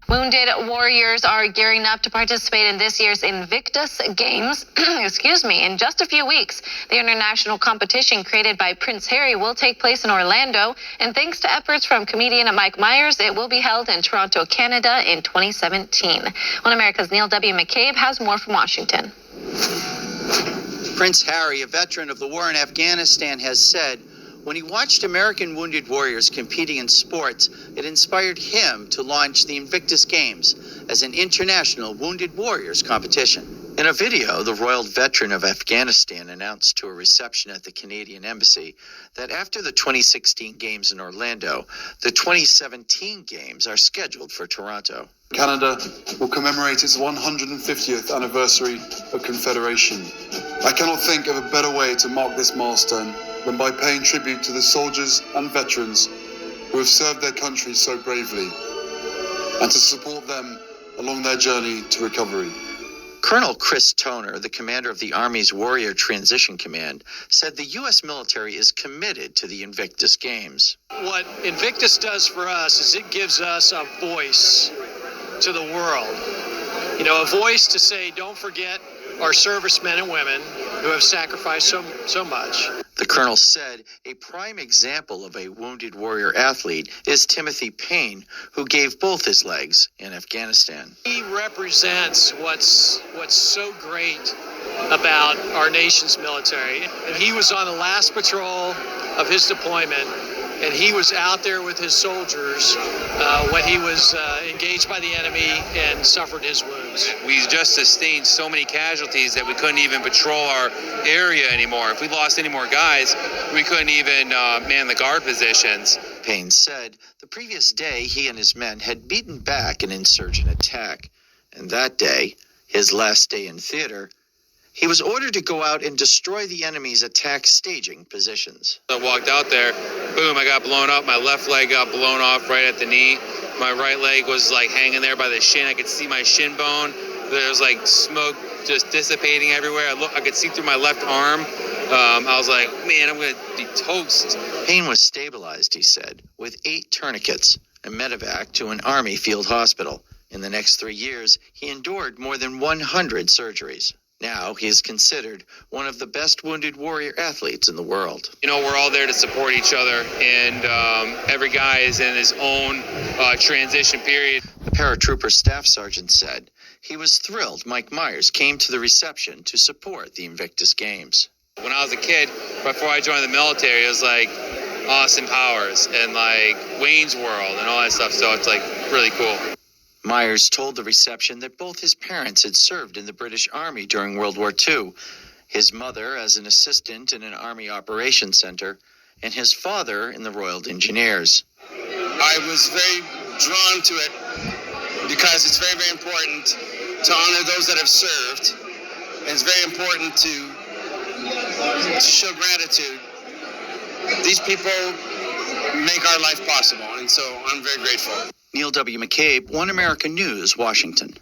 Wounded warriors are gearing up to participate in this year's Invictus Games. In just a few weeks. The international competition created by Prince Harry will take place in Orlando, and thanks to efforts from comedian Mike Myers, it will be held in Toronto, Canada in 2017. One America's Neil W. McCabe has more from Washington. Prince Harry, a veteran of the war in Afghanistan, has said when he watched American wounded warriors competing in sports, it inspired him to launch the Invictus Games as an international wounded warriors competition. In a video, the royal veteran of Afghanistan announced to a reception at the Canadian Embassy that after the 2016 Games in Orlando, the 2017 Games are scheduled for Toronto. Canada will commemorate its 150th anniversary of Confederation. I cannot think of a better way to mark this milestone than by paying tribute to the soldiers and veterans who have served their country so bravely, and to support them along their journey to recovery. Colonel Chris Toner, the commander of the Army's Warrior Transition Command, said the U.S. military is committed to the Invictus Games. What Invictus does for us is it gives us a voice to the world. A voice to say, don't forget our servicemen and women who have sacrificed so much. The colonel said a prime example of a wounded warrior athlete is Timothy Paine, who gave both his legs in Afghanistan. He represents what's so great about our nation's military. And he was on the last patrol of his deployment, and he was out there with his soldiers when he was engaged by the enemy and suffered his wounds. We just sustained so many casualties that we couldn't even patrol our area anymore. If we lost any more guys, we couldn't even man the guard positions. Payne said the previous day he and his men had beaten back an insurgent attack. And that day, his last day in theater, he was ordered to go out and destroy the enemy's attack staging positions. I walked out there, boom, I got blown up. My left leg got blown off right at the knee. My right leg was hanging there by the shin. I could see my shin bone. There was smoke just dissipating everywhere. I could see through my left arm. I was like, man, I'm going to be toast. Payne was stabilized, he said, with 8 tourniquets and medevac to an Army field hospital. In the next 3 years, he endured more than 100 surgeries. Now he is considered one of the best wounded warrior athletes in the world. We're all there to support each other, and every guy is in his own transition period. The paratrooper staff sergeant said he was thrilled Mike Myers came to the reception to support the Invictus Games. When I was a kid, before I joined the military, it was Austin Powers and Wayne's World and all that stuff, so it's really cool. Myers told the reception that both his parents had served in the British Army during World War II, his mother as an assistant in an Army operations center, and his father in the Royal Engineers. I was very drawn to it because it's very, very important to honor those that have served, and it's very important to show gratitude. These people make our life possible, and so I'm very grateful. Neil W. McCabe, One American News, Washington.